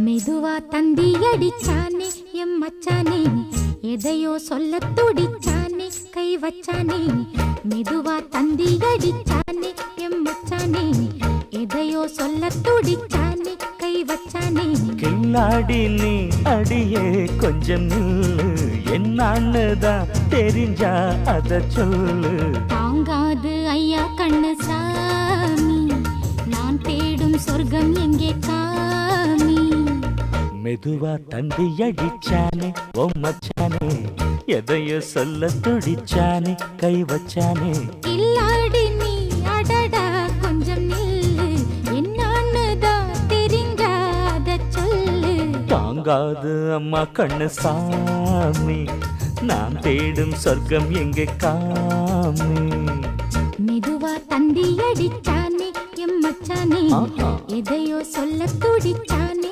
மெதுவா தந்தி அடிச்சானே எம் மச்சானே, எதையோ சொல்ல துடிச்சானே கை வச்சானே. மெதுவா தந்தி அடிச்சானே எம் மச்சானே, எதையோ சொல்ல துடிச்சானே கை வச்சானே. கில்லாடி நீ அடியே கொஞ்சம் நில்லு, என்னான்னுதான் தெரிஞ்சா அத சொல்லு. தாங்காது ஐயா கண்ணு சாமி, நான் தேடும் சொர்க்கம் எங்கே காமி. மெதுவா தந்தி அடிச்சானே ஓ மச்சானே, எதையோ சொல்ல துடிச்சானே கை வச்சானே. இல்லாடி நீ அடடா கொஞ்சம் நில்லு, என்னான்னுதான் தெரிஞ்சாத சொல்லு. தாங்காது அம்மா கண்ணு சாமி, நான் தேடும் சொர்க்கம் எங்கே காமி. மெதுவா தந்தி அடிச்சானே எம் மச்சானே, எதையோ சொல்ல துடிச்சானே